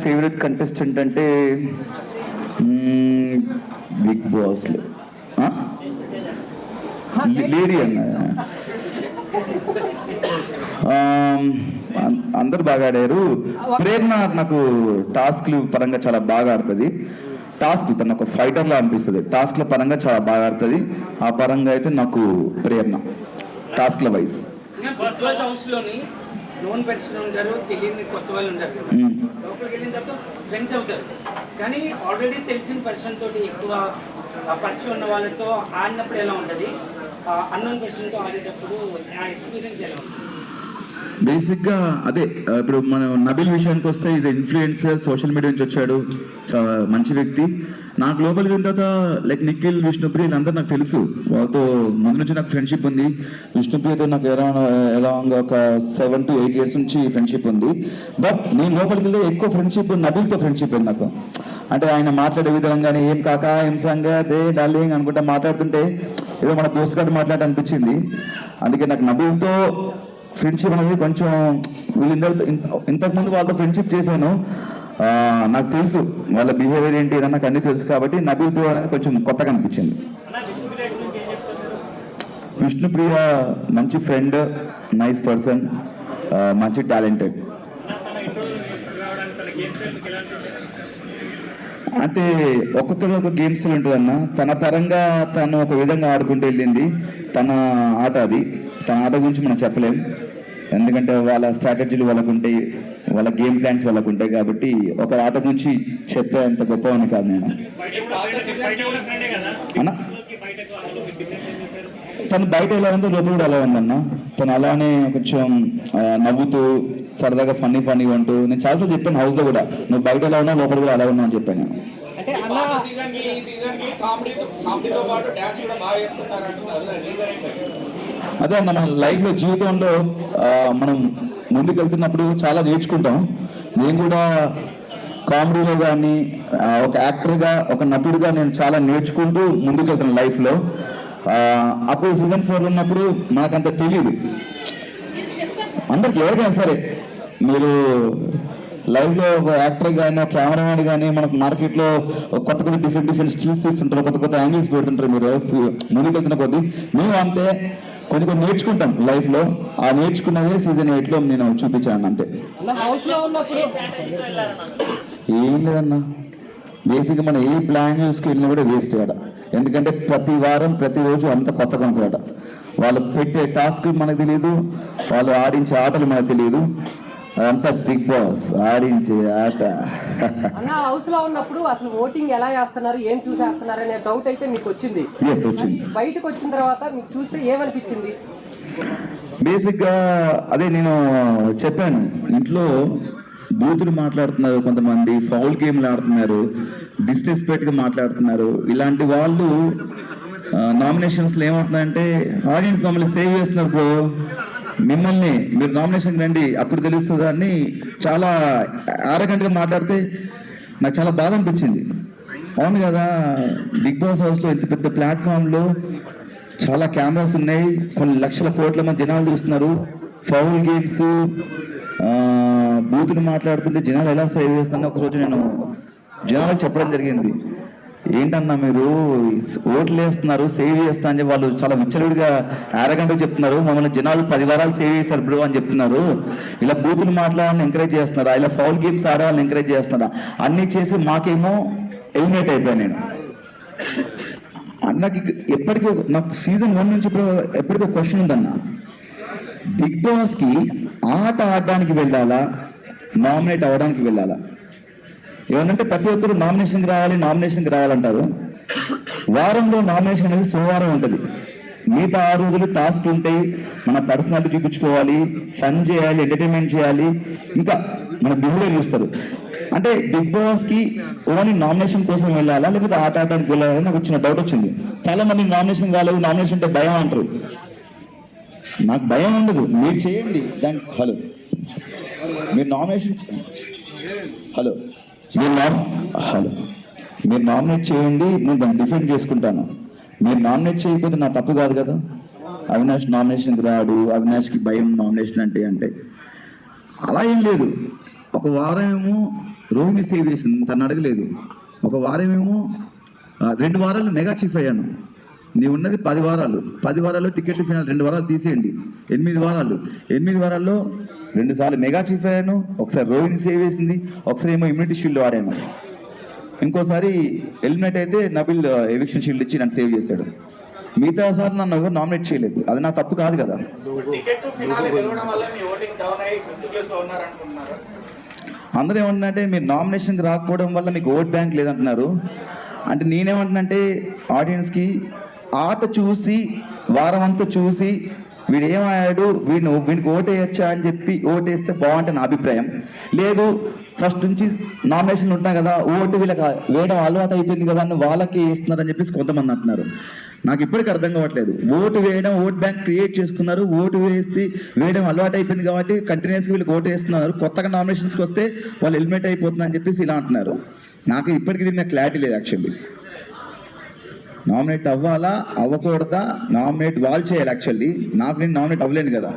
Favourite contestant అంటే big బాస్లో lady అన్న అందరు బాగా ఆడారు. ప్రేరణ నాకు టాస్క్లు పరంగా చాలా బాగా ఆడుతుంది. టాస్క్ తను ఒక ఫైటర్లా అనిపిస్తుంది. టాస్క్ల పరంగా చాలా బాగా ఆడుతుంది. ఆ పరంగా అయితే నాకు ప్రేరణ టాస్క్ల వైజ్. నోన్ పర్సన్ ఉంటారు, తెలియని కొత్త వాళ్ళు ఉంటారు కదా, లోపలికి వెళ్ళిన తర్వాత ఫ్రెండ్స్ అవుతారు. కానీ ఆల్రెడీ తెలిసిన పర్సన్ తోటి ఎక్కువ పరిచయం ఉన్న వాళ్ళతో ఆడినప్పుడు ఎలా ఉంటుంది, అన్నోన్ పర్సన్తో ఆడేటప్పుడు ఆ ఎక్స్పీరియన్స్ ఎలా ఉంటుంది? బేసిక్గా అదే, ఇప్పుడు మన నబిల్ విషయానికి వస్తే ఇది ఇన్ఫ్లుయెన్సర్, సోషల్ మీడియా నుంచి వచ్చాడు, చాలా మంచి వ్యక్తి. నాకు లోపలికి వెళ్ళిన తర్వాత లైక్ నిఖిల్, విష్ణుప్రియ వీళ్ళందరూ నాకు తెలుసు. వాళ్ళతో ముందు నుంచి నాకు ఫ్రెండ్షిప్ ఉంది. విష్ణుప్రియతో నాకు ఎలాంగ్ ఒక 7 to 8 years నుంచి ఫ్రెండ్షిప్ ఉంది. బట్ నేను లోపలికి వెళ్తే ఎక్కువ ఫ్రెండ్షిప్ నబిల్తో ఫ్రెండ్షిప్ ఉంది నాకు. అంటే ఆయన మాట్లాడే విధంగానే ఏం కాక ఏం సంగా దే డార్లింగ్ అనుకుంటా మాట్లాడుతుంటే ఏదో మన దోస్తుగాడు మాట్లాడి అనిపించింది. అందుకే నాకు నబిల్తో ఫ్రెండ్షిప్ అనేది కొంచెం వీళ్ళందరితో ఇంతకుముందు వాళ్ళతో ఫ్రెండ్షిప్ చేశాను. నాకు తెలుసు వాళ్ళ బిహేవియర్ ఏంటి ఏదన్నా నాకు అన్నీ తెలుసు. కాబట్టి నబిల్తో అనేది కొంచెం కొత్తగా అనిపించింది. విష్ణుప్రియ మంచి ఫ్రెండ్, నైస్ పర్సన్, మంచి టాలెంటెడ్. అంటే ఒక్కొక్కరు ఒక గేమ్ స్టైల్ ఉంటుందన్న. తన పరంగా తను ఒక విధంగా ఆడుకుంటూ వెళ్ళింది. తన ఆట అది. తన ఆట గురించి మనం చెప్పలేం, ఎందుకంటే వాళ్ళ స్ట్రాటజీలు వాళ్ళకు ఉంటాయి, వాళ్ళ గేమ్ ప్లాన్స్ వాళ్ళకు ఉంటాయి. కాబట్టి ఒక ఆట గురించి చెప్పే అంత గొప్పవని కాదు నేను అన్న. తను బయట ఎలా ఉందో లోపల కూడా అలా ఉందన్న. తను అలానే కొంచెం నవ్వుతూ సరదాగా ఫన్నీగా ఉంటూ, నేను చాలాసార్లు చెప్పాను హౌస్లో కూడా, నువ్వు బయట ఎలా ఉన్నావు లోపల కూడా అలా ఉన్నావు అని చెప్పాను నేను. అదే అన్న, మన లైఫ్లో జీవితంలో మనం ముందుకు వెళ్తున్నప్పుడు చాలా నేర్చుకుంటాం. నేను కూడా కామెడీలో కానీ ఒక యాక్టర్గా, ఒక నటుడిగా నేను చాలా నేర్చుకుంటూ ముందుకు వెళ్తున్నాను లైఫ్లో. అప్పుడు సీజన్ 4 ఉన్నప్పుడు మనకంత తెలియదు. అందరికి ఎవరికైనా సరే మీరు లైవ్లో ఒక యాక్టర్ కానీ, ఒక కెమెరామెన్ కానీ, మనకు మార్కెట్లో కొత్త డిఫరెంట్ స్టిల్స్ తీస్తుంటారు, కొత్త యాంగిల్స్ పెడుతుంటారు. మీరు ముందుకు వెళ్తున్న కొద్దీ మేము అంతే కొన్ని నేర్చుకుంటాం లైఫ్లో. ఆ నేర్చుకున్నదే సీజన్ 8లో నేను చూపించాను అంతే. ఏం లేదన్నా, బేసిక్గా మనం ఏ ప్లాన్ చేసుకెళ్ళినా కూడా వేస్ట్ కదా. ఎందుకంటే ప్రతి వారం ప్రతిరోజు అంత కొత్తగా ఉంటాడ. వాళ్ళు పెట్టే టాస్క్ మనకు తెలియదు, వాళ్ళు ఆడించే ఆటలు మనకు తెలియదు. అదంతా బిగ్ బాస్ ఆడించే ఆట. హౌస్ లో ఉన్నప్పుడు అసలు ఓటింగ్ ఎలా చేస్తున్నారు, ఏం చూసేస్తున్నారు అనే డౌట్ అయితే మీకు వచ్చింది. వచ్చింది. బయటకు వచ్చిన తర్వాత మీకు చూస్తే ఏమనిపించింది? బేసిక్గా అదే నేను చెప్పాను, ఇంట్లో బూతులు మాట్లాడుతున్నారు, కొంతమంది ఫౌల్ గేమ్లు ఆడుతున్నారు, డిస్రెస్పెక్ట్గా మాట్లాడుతున్నారు. ఇలాంటి వాళ్ళు నామినేషన్స్లో ఏమవుతుందంటే ఆడియన్స్ మమ్మల్ని సేవ్ చేస్తున్నారు బ్రో, మిమ్మల్ని మీరు నామినేషన్ రండి అప్పుడు తెలుస్తుందా అని చాలా ఆరగంటగా మాట్లాడితే నాకు చాలా బాధ అనిపించింది. అవును కదా, బిగ్ బాస్ హౌస్లో ఇంత పెద్ద ప్లాట్ఫామ్లో చాలా కెమెరాస్ ఉన్నాయి, కొన్ని లక్షల కోట్ల మంది జనాలు చూస్తున్నారు. ఫౌల్ గేమ్స్, బూతులు మాట్లాడుతుంటే జనాలు ఎలా సేవ్ చేస్తారని ఒకరోజు నేను జనాలకు చెప్పడం జరిగింది. ఏంటన్నా మీరు ఓట్లు వేస్తున్నారు, సేవ్ చేస్తా అని వాళ్ళు చాలా విచ్చలుడిగా ఆరగంటగా చెప్తున్నారు. మమ్మల్ని జనాలు 10 వారాలు సేవ్ చేస్తారు బ్రో అని చెప్తున్నారు. ఇలా బూతులు మాట్లాడాలని ఎంకరేజ్ చేస్తున్నారా, ఇలా ఫౌల్ గేమ్స్ ఆడాలని ఎంకరేజ్ చేస్తున్నారా, అన్నీ చేసి మాకేమో ఎలిమినేట్ అయిపోయాను నేను. నాకు ఎప్పటికీ నాకు సీజన్ 1 నుంచి ఇప్పుడు ఎప్పటికీ క్వశ్చన్ ఉందన్న, బిగ్ బాస్కి ఆట ఆడడానికి వెళ్ళాలా, నామినేట్ అవ్వడానికి వెళ్ళాలా? ఏమనంటే ప్రతి ఒక్కరు నామినేషన్కి రావాలంటారు. వారంలో నామినేషన్ అనేది సోమవారం ఉంటుంది. మిగతా 6 రోజులు టాస్క్ ఉంటాయి, మన పర్సనాలిటీ చూపించుకోవాలి, ఫన్ చేయాలి, ఎంటర్టైన్మెంట్ చేయాలి, ఇంకా మన బిహేవియర్ చూస్తారు. అంటే బిగ్ బాస్కి ఓన్లీ నామినేషన్ కోసం వెళ్ళాలా లేకపోతే ఆట ఆడడానికి వెళ్ళాలని నాకు వచ్చిన డౌట్ వచ్చింది. చాలా మంది నామినేషన్ కాలేదు, నామినేషన్ అంటే భయం అంటారు. నాకు భయం ఉండదు, మీరు చేయండి దాని. హలో, మీరు నామినేషన్ మీరు నామినేట్ చేయండి, నేను దాన్ని డిఫెండ్ చేసుకుంటాను. మీరు నామినేట్ చేయకపోతే నా తప్పు కాదు కదా. అవినాష్ నామినేషన్కి రాడు, అవినాష్కి భయం నామినేషన్ అంటే అలా ఏం లేదు. ఒక వారం ఏమో రోహిణి సేవ్ చేసింది, తను అడగలేదు. ఒక వారమేమో 2 వారాలు మెగా చీఫ్ అయ్యాను. నీ ఉన్నది 10 వారాలు, 10 వారాల్లో టికెట్ ఫినాల్ 2 వారాలు తీసేయండి, 8 వారాలు. 8 వారాల్లో 2 సార్లు మెగా చీఫ్ అయ్యాను, ఒకసారి రోహిణి సేవ్ చేసింది, ఒకసారి ఏమో ఇమ్యూనిటీ షీల్డ్ వాడాను, ఇంకోసారి ఎలిమినేట్ అయితే నబిల్ ఎవిక్షన్ షీల్డ్ ఇచ్చి నన్ను సేవ్ చేశాడు. మిగతా సార్ నన్ను ఎవరు నామినేట్ చేయలేదు, అది నా తప్పు కాదు కదా. అందరూ ఏమంటున్నారంటే మీరు నామినేషన్కి రాకపోవడం వల్ల మీకు ఓట్ బ్యాంక్ లేదంటున్నారు. అంటే నేనేమంటున్నానంటే ఆడియన్స్కి ఆట చూసి వారం అంతా చూసి వీడు ఏమయ్యాడు, వీడికి ఓటేయచ్చా అని చెప్పి ఓటేస్తే బాగుంటుంది నా అభిప్రాయం. లేదు ఫస్ట్ నుంచి నామినేషన్లు ఉంటాయి కదా, ఓటు వీళ్ళకి వేయడం అలవాటు అయిపోయింది కదా అని వాళ్ళకి వేస్తున్నారని చెప్పేసి కొంతమంది అంటున్నారు. నాకు ఇప్పటికీ అర్థం కావట్లేదు. ఓటు వేయడం, ఓట్ బ్యాంక్ క్రియేట్ చేసుకున్నారు, ఓటు వేయడం అలవాటు అయిపోయింది కాబట్టి కంటిన్యూస్గా వీళ్ళకి ఓటు వేస్తున్నారు. కొత్తగా నామినేషన్స్కి వస్తే వాళ్ళు ఎలిమినేట్ అయిపోతున్నారు అని చెప్పేసి ఇలా అంటున్నారు. నాకు ఇప్పటికీ దీని క్లారిటీ లేదు. యాక్చువల్లీ నామినేట్ అవ్వాలా అవ్వకూడదా, నామినేట్ వాళ్ళు చేయాలి. యాక్చువల్లీ నేను నామినేట్ అవ్వలేను కదా.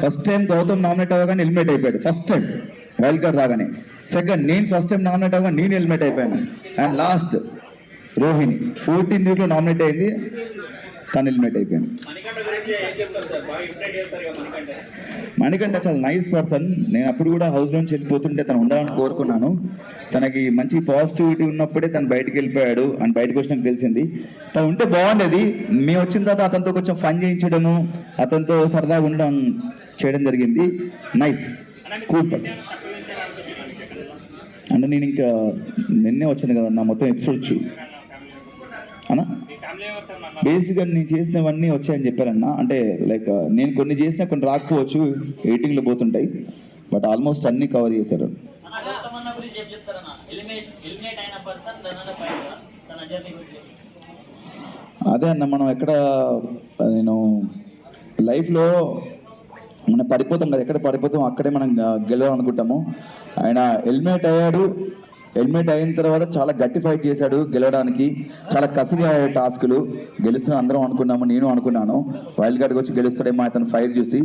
ఫస్ట్ టైం గౌతమ్ నామినేట్ అవ్వగానే ఎలిమినేట్ అయిపోయాడు, ఫస్ట్ టైం వైల్డ్ కార్డ్ రాగానే. సెకండ్ నేను ఫస్ట్ టైం నామినేట్ అవ్వగా నేను ఎలిమినేట్ అయిపోయాను. అండ్ లాస్ట్ రోహిణి 14th వీక్లో నామినేట్ అయింది, తను ఎలిమినేట్ అయిపోయింది. మణికంఠ చాలా నైస్ పర్సన్. నేను అప్పుడు కూడా హౌస్ నుంచి వెళ్ళిపోతుంటే తను ఉండాలని కోరుకున్నాను. తనకి మంచి పాజిటివిటీ ఉన్నప్పుడే తను బయటకు వెళ్ళిపోయాడు అని బయటకు వచ్చినాక తెలిసింది. తను ఉంటే బాగుండేది. మేము వచ్చిన తర్వాత అతనితో కొంచెం ఫన్ చేయించడము, అతనితో సరదాగా ఉండడం చేయడం జరిగింది. Nice cool person. అంటే నేను ఇంకా నిన్నే వచ్చాను కదా నా మొత్తం ఎపిసోడ్స్ అన్న. బేసిక్గా నేను చేసినవన్నీ వచ్చాయని చెప్పారన్న. అంటే లైక్ నేను కొన్ని చేసినా కొన్ని రాకపోవచ్చు, ఎడిటింగ్లో పోతుంటాయి, బట్ ఆల్మోస్ట్ అన్నీ కవర్ చేశారు. అదే అన్న, మనం ఎక్కడ నేను లైఫ్లో మనం పడిపోతాం కదా, ఎక్కడ పడిపోతాం అక్కడే మనం గెలవాలనుకుంటాము. ఆయన ఎలిమినేట్ అయ్యాడు, ఎలిమినేట్ అయిన తర్వాత చాలా గట్టి ఫైట్ చేశాడు గెలవడానికి. చాలా కసిగా టాస్కులు గెలుస్తున్న అందరం అనుకున్నాము, నేను అనుకున్నాను వైల్డ్ కార్డ్కి వచ్చి గెలుస్తాడేమో అతను ఫైట్ చూసి.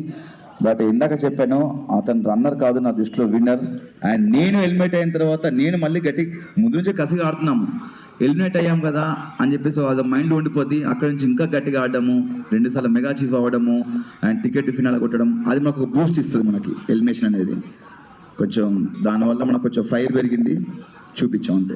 బట్ ఇందాక చెప్పాను అతను రన్నర్ కాదు, నా దృష్టిలో విన్నర్. అండ్ నేను ఎలిమినేట్ అయిన తర్వాత నేను మళ్ళీ గట్టి ముందు నుంచే కసిగా ఆడుతున్నాము. ఎలిమినేట్ అయ్యాం కదా అని చెప్పేసి అది మైండ్లో ఉండిపోద్ది. అక్కడి నుంచి ఇంకా గట్టిగా ఆడడము, 2 సార్లు మెగా చీఫ్ అవ్వడము అండ్ టికెట్ ఫినాల్ కొట్టడం, అది మనకు ఒక బూస్ట్ ఇస్తుంది. మనకి ఎలిమినేషన్ అనేది కొంచెం దానివల్ల మనకు కొంచెం ఫైర్ పెరిగింది, చూపించాం అంతే.